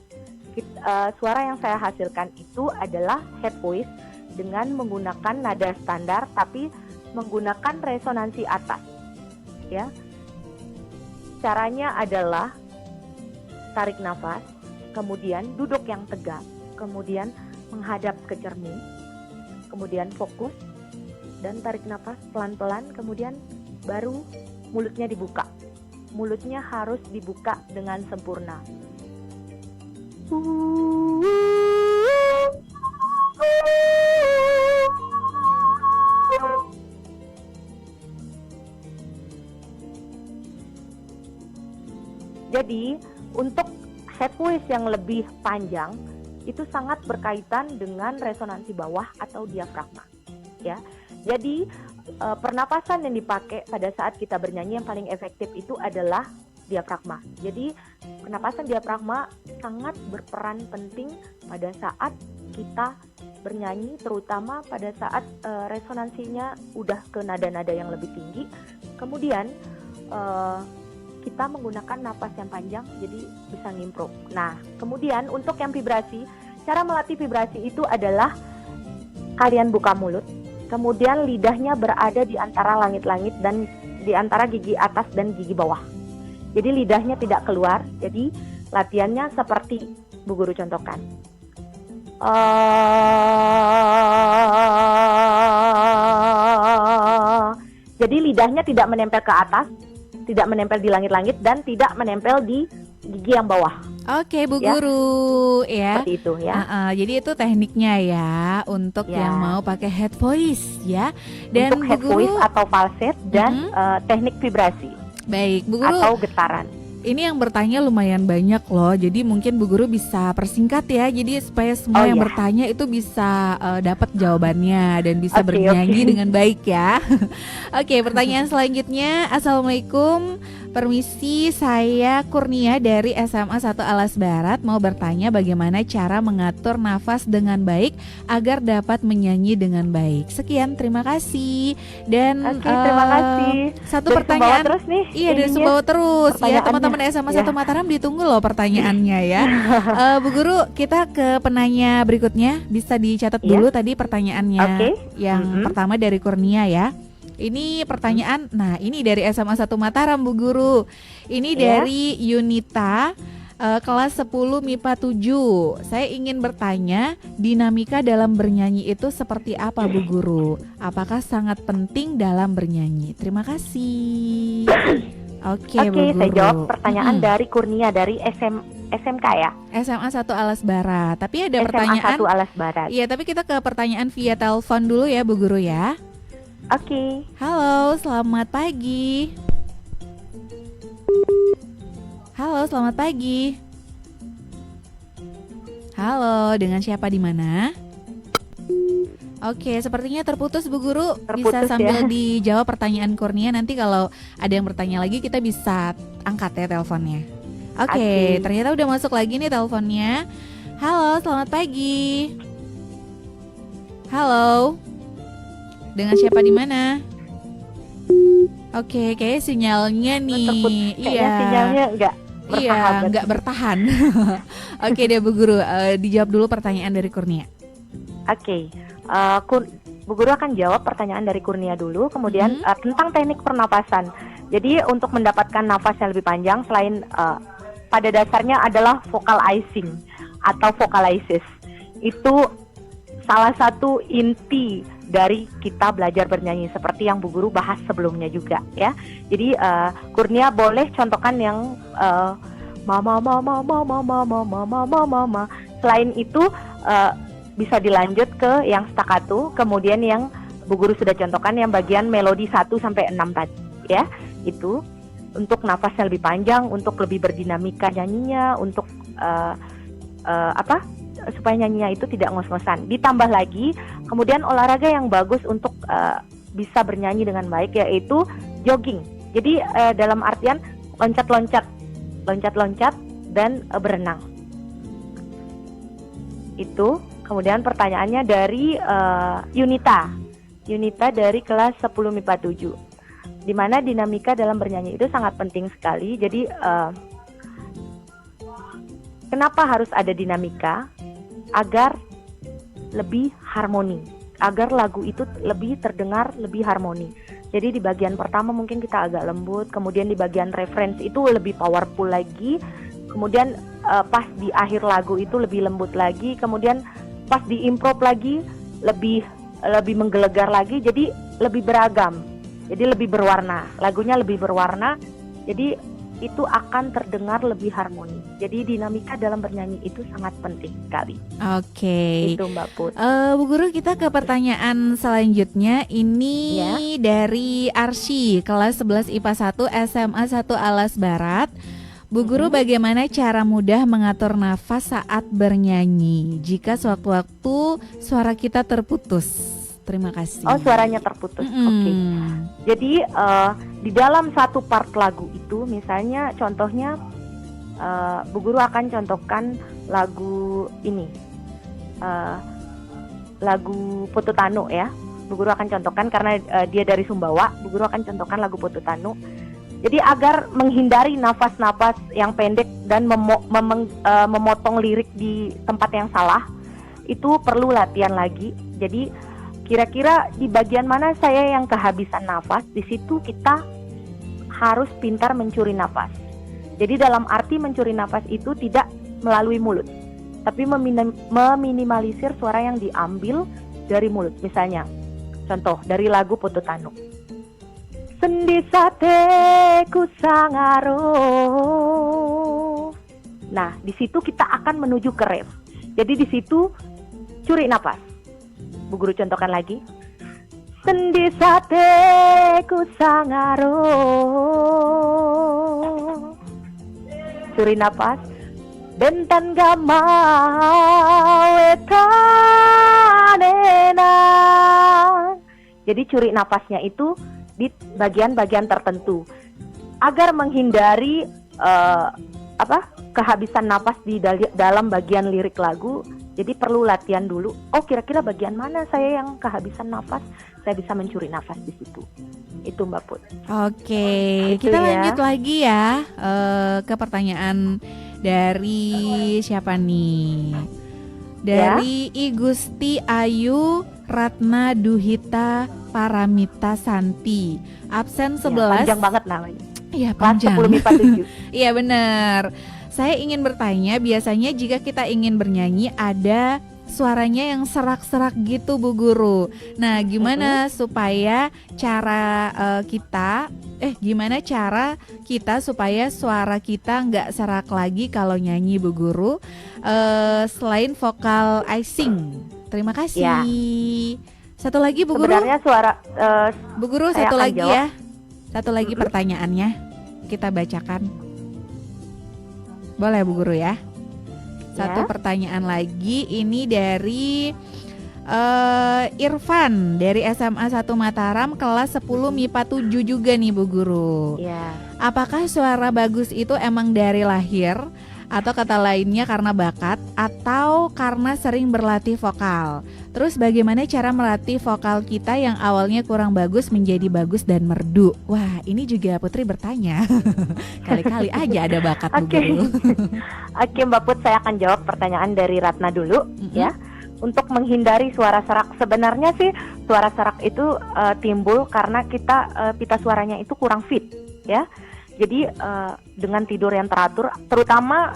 suara yang saya hasilkan itu adalah head voice dengan menggunakan nada standar tapi menggunakan resonansi atas ya. Caranya adalah tarik nafas, kemudian duduk yang tegak, kemudian menghadap ke cermin, kemudian fokus dan tarik nafas pelan-pelan, kemudian baru mulutnya dibuka. Mulutnya harus dibuka dengan sempurna. Jadi untuk head voice yang lebih panjang itu sangat berkaitan dengan resonansi bawah atau diafragma ya. Jadi pernapasan yang dipakai pada saat kita bernyanyi yang paling efektif itu adalah diafragma. Jadi pernapasan diafragma sangat berperan penting pada saat kita bernyanyi, terutama pada saat resonansinya udah ke nada-nada yang lebih tinggi. Kemudian kita menggunakan napas yang panjang, jadi bisa ngimpro. Nah, kemudian untuk yang vibrasi, cara melatih vibrasi itu adalah kalian buka mulut, kemudian lidahnya berada di antara langit-langit dan di antara gigi atas dan gigi bawah. Jadi lidahnya tidak keluar, jadi latihannya seperti Bu Guru contohkan. Jadi lidahnya tidak menempel ke atas, tidak menempel di langit-langit dan tidak menempel di gigi yang bawah. Oke, Bu Ya. Guru ya. Seperti itu ya. Jadi itu tekniknya ya untuk Ya. yang mau pakai head voice ya. Dan Untuk Bu head Guru, voice atau falset dan teknik vibrasi baik Bu Guru. atau getaran. Ini yang bertanya lumayan banyak loh, jadi mungkin Bu Guru bisa persingkat ya, jadi supaya semua yang iya. bertanya itu bisa dapat jawabannya dan bisa Oke, bernyanyi oke. dengan baik ya. Oke, pertanyaan selanjutnya. Assalamualaikum, permisi, saya Kurnia dari SMA 1 Alas Barat mau bertanya bagaimana cara mengatur nafas dengan baik agar dapat menyanyi dengan baik. Sekian, terima kasih. Dan Oke, terima kasih. satu Dari pertanyaan Sumbawa terus nih. Iya, dari ininya. Sumbawa terus ya, pertanyaannya. teman-teman SMA 1 Ya. Mataram ditunggu loh pertanyaannya ya. Bu Guru, kita ke penanya berikutnya, bisa dicatat Iya. dulu tadi pertanyaannya. Oke. Yang pertama dari Kurnia ya. Ini pertanyaan, nah ini dari SMA 1 Mataram Bu Guru. Ini Iya. dari Yunita, kelas 10 MIPA 7. Saya ingin bertanya, dinamika dalam bernyanyi itu seperti apa Bu Guru? Apakah sangat penting dalam bernyanyi? Terima kasih. Oke, Bu Guru. Saya jawab pertanyaan dari Kurnia dari SMK ya. SMA 1 Alas Barat. Tapi ada SMA pertanyaan. 1 Alas Barat. Iya, tapi kita ke pertanyaan via telepon dulu ya Bu Guru ya. Oke. Halo, selamat pagi. Halo, selamat pagi. Halo, dengan siapa di mana? Oke, sepertinya terputus Bu Guru. Bisa Terputus, sambil ya. dijawab pertanyaan Kurnia. Nanti kalau ada yang bertanya lagi kita bisa angkat ya teleponnya. Oke, Oke. ternyata udah masuk lagi nih teleponnya. Halo, selamat pagi. Halo. Dengan siapa di mana? Oke, kayak sinyalnya nih. Kayaknya sinyalnya enggak bersahabat. Nggak bertahan. Oke deh Bu Guru, dijawab dulu pertanyaan dari Kurnia. Oke. Bu Guru akan jawab pertanyaan dari Kurnia dulu, kemudian tentang teknik pernapasan. Jadi untuk mendapatkan nafas yang lebih panjang, selain pada dasarnya adalah vocalizing atau vocalizes, itu salah satu inti dari kita belajar bernyanyi seperti yang Bu Guru bahas sebelumnya juga ya. Jadi Kurnia boleh contohkan yang mama mama mama mama mama mama. Selain itu bisa dilanjut ke yang staccato, kemudian yang Bu Guru sudah contohkan yang bagian melodi 1 sampai 6 tadi ya. Itu untuk nafasnya lebih panjang, untuk lebih berdinamika nyanyinya, untuk supaya nyanyinya itu tidak ngos-ngosan. Ditambah lagi kemudian olahraga yang bagus untuk bisa bernyanyi dengan baik yaitu jogging. Jadi dalam artian loncat-loncat dan berenang. Itu. Kemudian pertanyaannya dari Yunita dari kelas 10 MIPA 7. Di mana dinamika dalam bernyanyi itu sangat penting sekali. Jadi kenapa harus ada dinamika? Agar lebih harmoni, agar lagu itu lebih terdengar lebih harmoni. Jadi di bagian pertama mungkin kita agak lembut, kemudian di bagian reference itu lebih powerful lagi, kemudian pas di akhir lagu itu lebih lembut lagi, kemudian pas di improv lagi lebih menggelegar lagi, jadi lebih beragam, jadi lebih berwarna, lagunya lebih berwarna, jadi itu akan terdengar lebih harmoni. Jadi dinamika dalam bernyanyi itu sangat penting sekali. Oke. Itu Mbak Put. Bu Guru, kita ke pertanyaan selanjutnya. Ini dari Arsy, kelas 11 IPA 1 SMA 1 Alas Barat. Bu Guru, bagaimana cara mudah mengatur nafas saat bernyanyi jika sewaktu-waktu suara kita terputus? Terima kasih. Oh, suaranya terputus. Oke. Jadi di dalam satu part lagu itu, misalnya contohnya Bu Guru akan contohkan lagu ini, lagu Putu Tanu ya. Bu Guru akan contohkan karena dia dari Sumbawa. Bu Guru akan contohkan lagu Putu Tanu. Jadi agar menghindari nafas-nafas yang pendek dan memotong lirik di tempat yang salah, itu perlu latihan lagi. Jadi kira-kira di bagian mana saya yang kehabisan nafas, di situ kita harus pintar mencuri nafas. Jadi dalam arti mencuri nafas itu tidak melalui mulut, tapi meminimalisir suara yang diambil dari mulut. Misalnya, contoh dari lagu Putu Tanu. Sendi sate ku sangaro. Nah, di situ kita akan menuju ke ref. Jadi di situ curi nafas. Bu Guru contohkan lagi. Sendi sate ku sangaro. Curi nafas. Bentan gamawe tanena. Jadi curi nafasnya itu di bagian-bagian tertentu agar menghindari kehabisan nafas di dalam bagian lirik lagu. Jadi perlu latihan dulu. Oh, kira-kira bagian mana saya yang kehabisan nafas, saya bisa mencuri nafas di situ. Itu Mbak Put. Oke, Itu kita ya. lanjut lagi ya ke pertanyaan dari siapa nih? Dari I Gusti Ayu Ratna Duhita Paramita Santi. Absen 11. Panjang banget namanya. Iya, Kelas panjang. 10 MIPA 7. Iya, benar. Saya ingin bertanya, biasanya jika kita ingin bernyanyi ada suaranya yang serak-serak gitu Bu Guru. Nah, gimana supaya gimana cara kita supaya suara kita nggak serak lagi kalau nyanyi Bu Guru, selain vokal icing? Terima kasih. Ya. Satu lagi Bu Guru. Sebenarnya suara Bu Guru, saya satu akan lagi jawab. ya. Satu lagi pertanyaannya kita bacakan. Boleh Bu Guru ya. Satu pertanyaan lagi, ini dari Irfan dari SMA 1 Mataram kelas 10 MIPA 7 juga nih Bu Guru. ya. Apakah suara bagus itu emang dari lahir atau kata lainnya karena bakat atau karena sering berlatih vokal? Terus bagaimana cara melatih vokal kita yang awalnya kurang bagus menjadi bagus dan merdu? Wah, ini juga Putri bertanya. Kali-kali aja ada bakat Bu Oke. Guru. Oke Mbak Put, saya akan jawab pertanyaan dari Ratna dulu ya. Untuk menghindari suara serak, sebenarnya sih suara serak itu timbul karena pita suaranya itu kurang fit ya. Jadi dengan tidur yang teratur, terutama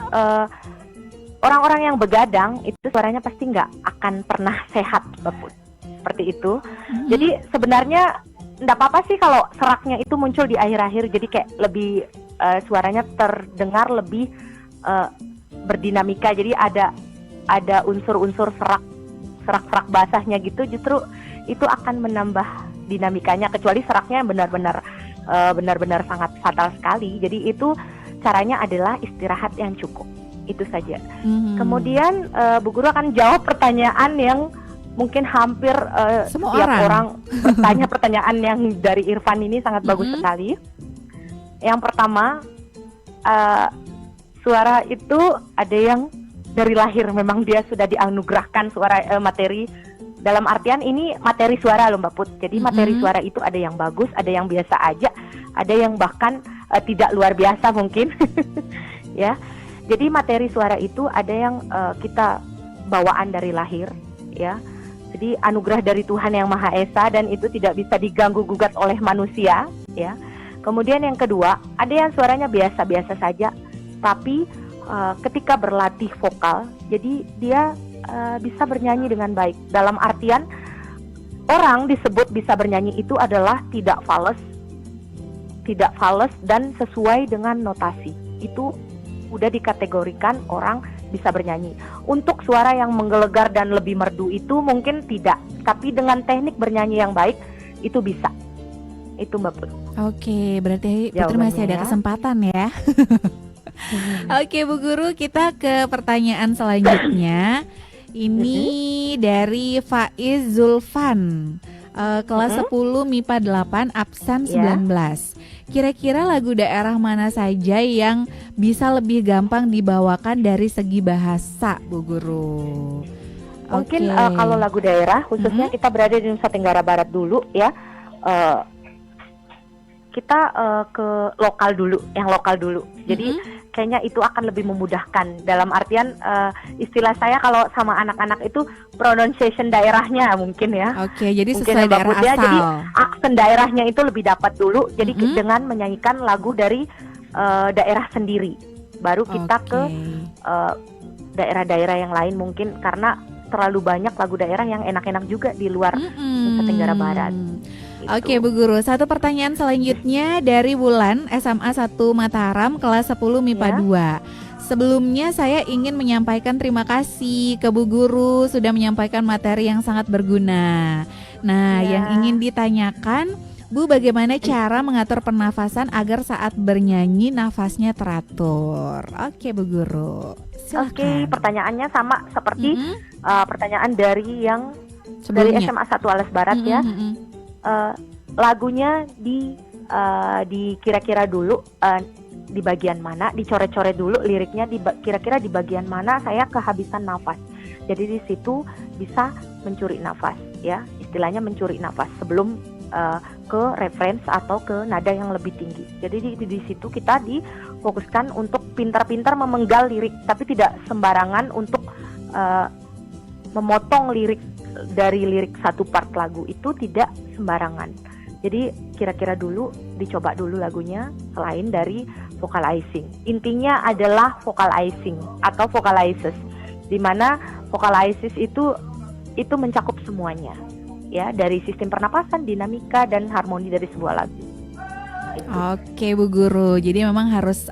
orang-orang yang begadang itu suaranya pasti nggak akan pernah sehat, Mbak Put. Seperti itu. Jadi sebenarnya nggak apa-apa sih kalau seraknya itu muncul di akhir-akhir. Jadi kayak lebih suaranya terdengar lebih berdinamika. Jadi ada unsur-unsur serak basahnya gitu. Justru itu akan menambah dinamikanya. Kecuali seraknya yang benar-benar sangat fatal sekali. Jadi itu caranya adalah istirahat yang cukup. Itu saja. Kemudian Kemudian Bu Guru akan jawab pertanyaan yang mungkin hampir Semua setiap orang. orang bertanya pertanyaan yang dari Irfan ini sangat bagus sekali. Yang pertama, suara itu ada yang dari lahir memang dia sudah dianugerahkan suara materi. Dalam artian ini materi suara loh Mbak Put. Jadi materi suara itu ada yang bagus, ada yang biasa aja, ada yang bahkan tidak luar biasa mungkin. Ya. Jadi materi suara itu ada yang kita bawaan dari lahir, ya. Jadi anugerah dari Tuhan Yang Maha Esa dan itu tidak bisa diganggu gugat oleh manusia, ya. Kemudian yang kedua, ada yang suaranya biasa-biasa saja, tapi ketika berlatih vokal, jadi dia bisa bernyanyi dengan baik. Dalam artian orang disebut bisa bernyanyi itu adalah tidak fales dan sesuai dengan notasi. Itu udah dikategorikan orang bisa bernyanyi. Untuk suara yang menggelegar dan lebih merdu itu mungkin tidak, tapi dengan teknik bernyanyi yang baik itu bisa. Itu Mbak Put. Oke, berarti Putri Jawabannya masih ada ya. kesempatan ya. Oke Bu Guru, kita ke pertanyaan selanjutnya. Ini dari Faiz Zulfan, kelas 10 MIPA 8 absen 19. Kira-kira lagu daerah mana saja yang bisa lebih gampang dibawakan dari segi bahasa, Bu Guru? Mungkin Oke. kalau lagu daerah, khususnya kita berada di Nusa Tenggara Barat dulu ya. Kita ke lokal dulu, yang lokal dulu. Jadi kayaknya itu akan lebih memudahkan. Dalam artian istilah saya kalau sama anak-anak itu pronunciation daerahnya mungkin ya. Oke, jadi Mungkin sesuai Mbak daerah Put ya. asal. Jadi aksen daerahnya itu lebih dapat dulu. Jadi dengan menyanyikan lagu dari daerah sendiri. Baru kita ke daerah-daerah yang lain mungkin karena terlalu banyak lagu daerah yang enak-enak juga di luar Nusa Tenggara Barat. Gitu. Oke Bu Guru, satu pertanyaan selanjutnya dari Wulan SMA 1 Mataram kelas 10 MIPA 2. Sebelumnya saya ingin menyampaikan terima kasih ke Bu Guru sudah menyampaikan materi yang sangat berguna. Nah, yang ingin ditanyakan Bu, bagaimana cara mengatur pernafasan agar saat bernyanyi nafasnya teratur? Oke Bu Guru, silakan. Oke, pertanyaannya sama seperti pertanyaan dari yang Sebelumnya. dari SMA 1 Alas Barat ya. Lagunya dikira-kira dulu di bagian mana, dicoret-coret dulu liriknya kira-kira di bagian mana saya kehabisan nafas. Jadi di situ bisa mencuri nafas ya, istilahnya mencuri nafas sebelum ke reference atau ke nada yang lebih tinggi. Jadi di situ kita difokuskan untuk pintar-pintar memenggal lirik, tapi tidak sembarangan untuk memotong lirik dari lirik satu part lagu itu tidak sembarangan. Jadi kira-kira dulu dicoba dulu lagunya selain dari vocalizing. Intinya adalah vocalizing atau vocalizes, di mana vocalizes itu mencakup semuanya. Ya, dari sistem pernapasan, dinamika dan harmoni dari sebuah lagu. Oke Bu Guru, jadi memang harus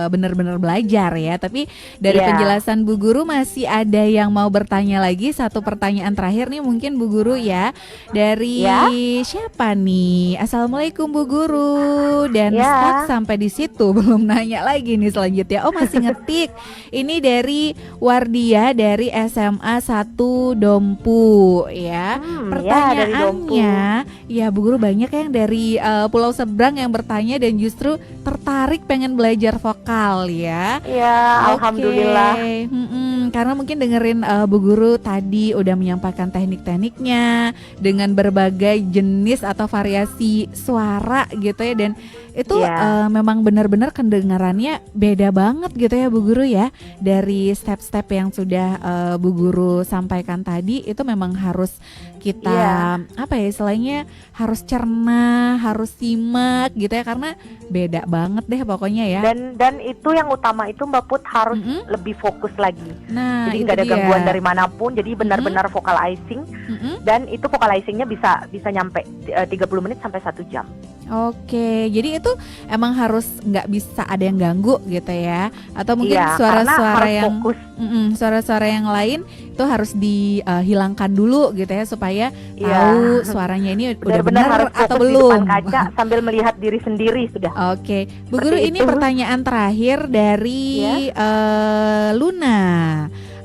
benar-benar belajar ya. Tapi dari penjelasan Bu Guru masih ada yang mau bertanya lagi. Satu pertanyaan terakhir nih mungkin Bu Guru ya. Dari siapa nih? Assalamualaikum Bu Guru. Dan stuck sampai di situ belum nanya lagi nih selanjutnya. Oh masih ngetik. Ini dari Wardia dari SMA 1 Dompu ya. Pertanyaannya ya Bu Guru, banyak yang dari Pulau Seberang yang bertanya dan justru tertarik pengen belajar vokal ya. Ya, alhamdulillah. Karena mungkin dengerin Bu Guru tadi udah menyampaikan teknik-tekniknya dengan berbagai jenis atau variasi suara gitu ya, dan itu memang benar-benar kedengarannya beda banget gitu ya Bu Guru ya. Dari step-step yang sudah Bu Guru sampaikan tadi itu memang harus kita apa ya istilahnya, harus cerna, harus simak gitu ya, karena beda banget deh pokoknya ya. Dan itu yang utama itu Mbak Put harus lebih fokus lagi. Nah, jadi nggak ada gangguan dari manapun. Jadi benar-benar vocalizing dan itu vocalizingnya bisa nyampe 30 menit sampai 1 jam. Oke, jadi itu emang harus nggak bisa ada yang ganggu gitu ya? Atau mungkin Iya, suara-suara karena harus yang fokus. suara-suara yang lain itu harus dihilangkan dulu gitu ya supaya Iya. tahu suaranya ini udah Benar-benar benar harus atau fokus di belum. depan kaca sambil melihat diri sendiri sudah. Oke, Bu Guru, Seperti ini itu. pertanyaan terakhir dari Luna.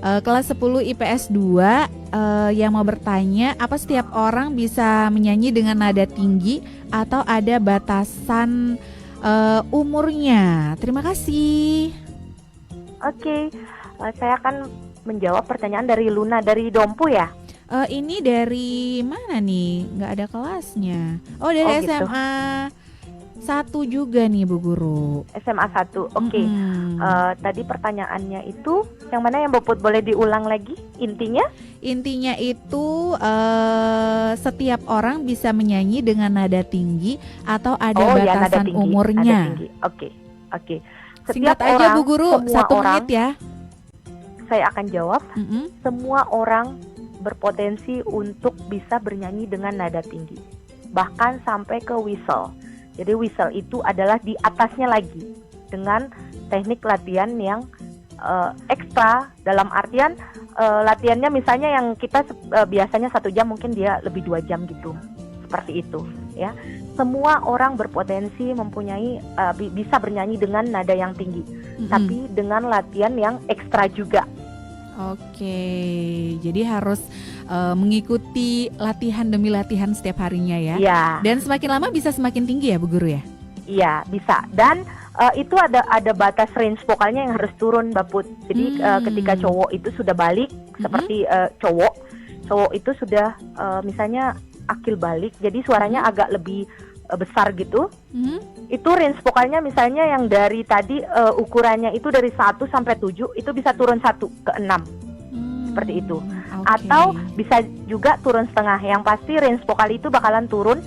Kelas 10 IPS 2 yang mau bertanya, apa setiap orang bisa menyanyi dengan nada tinggi atau ada batasan umurnya? Terima kasih. Oke, saya akan menjawab pertanyaan dari Luna dari Dompu ya. Ini dari mana nih? Nggak ada kelasnya. Oh, dari Oh, gitu. SMA 1 juga nih Bu Guru. SMA 1. Oke. Mm-mm. Tadi pertanyaannya itu yang mana yang Boput boleh diulang lagi intinya? Intinya itu setiap orang bisa menyanyi dengan nada tinggi atau ada nada batasan tinggi, umurnya. nada tinggi. Oke. Singkat Setiap aja orang, Bu Guru, semua 1 orang, menit ya. Saya akan jawab. Mm-mm. Semua orang berpotensi untuk bisa bernyanyi dengan nada tinggi. Bahkan sampai ke whistle. Jadi whistle itu adalah di atasnya lagi dengan teknik latihan yang ekstra, dalam artian latihannya misalnya yang kita biasanya 1 jam, mungkin dia lebih 2 jam gitu, seperti itu ya. Semua orang berpotensi mempunyai bisa bernyanyi dengan nada yang tinggi, tapi dengan latihan yang ekstra juga. Oke, jadi harus mengikuti latihan demi latihan setiap harinya ya. Iya. Dan semakin lama bisa semakin tinggi ya Bu Guru ya? Iya, bisa. Dan itu ada batas range vokalnya yang harus turun, Mbak Put. Jadi ketika cowok itu sudah balik seperti cowok itu sudah misalnya akil balik, jadi suaranya agak lebih besar gitu. Itu range vokalnya misalnya yang dari tadi ukurannya itu dari 1 sampai 7 itu bisa turun 1 ke 6. Seperti itu. Oke. Atau bisa juga turun setengah. Yang pasti range vokal itu bakalan turun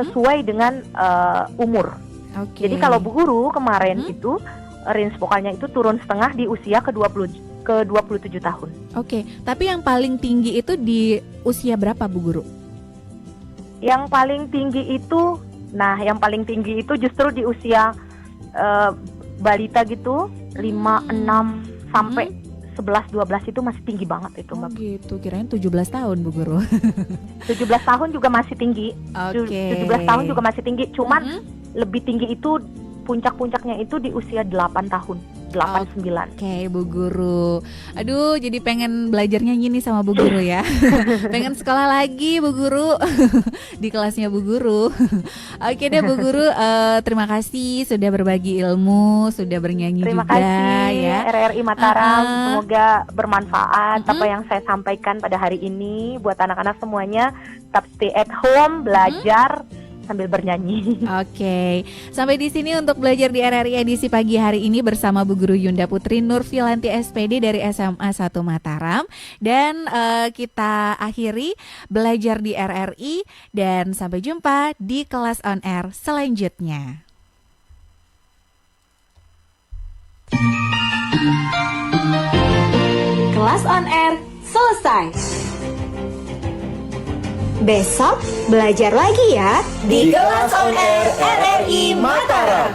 sesuai dengan umur. Oke. Jadi kalau Bu Guru kemarin itu range vokalnya itu turun setengah di usia ke 27 tahun. Oke, tapi yang paling tinggi itu di usia berapa Bu Guru? Yang paling tinggi itu, yang paling tinggi itu justru di usia balita gitu, 5, 6 sampai 11, 12 itu masih tinggi banget itu, Mbak. Gitu, kirain 17 tahun Bu Guru. 17 tahun juga masih tinggi. Oke. 17 tahun juga masih tinggi, cuman lebih tinggi itu puncak-puncaknya itu di usia 8 tahun, 8, 9. Oke, Bu Guru. Aduh, jadi pengen belajar nyanyi nih sama Bu Guru ya. Pengen sekolah lagi Bu Guru di kelasnya Bu Guru. Oke deh Bu Guru, terima kasih sudah berbagi ilmu, sudah bernyanyi Terima juga kasih ya. RRI Mataram, semoga bermanfaat apa yang saya sampaikan pada hari ini buat anak-anak semuanya. Tetap stay at home, belajar sambil bernyanyi. Oke, sampai di sini untuk belajar di RRI edisi pagi hari ini bersama Bu Guru Yunda Putri Nurfilanti SPD dari SMA 1 Mataram. Dan kita akhiri belajar di RRI dan sampai jumpa di kelas on air selanjutnya. Kelas on air selesai. Besok belajar lagi ya di Kelas on Air RRI Mataram.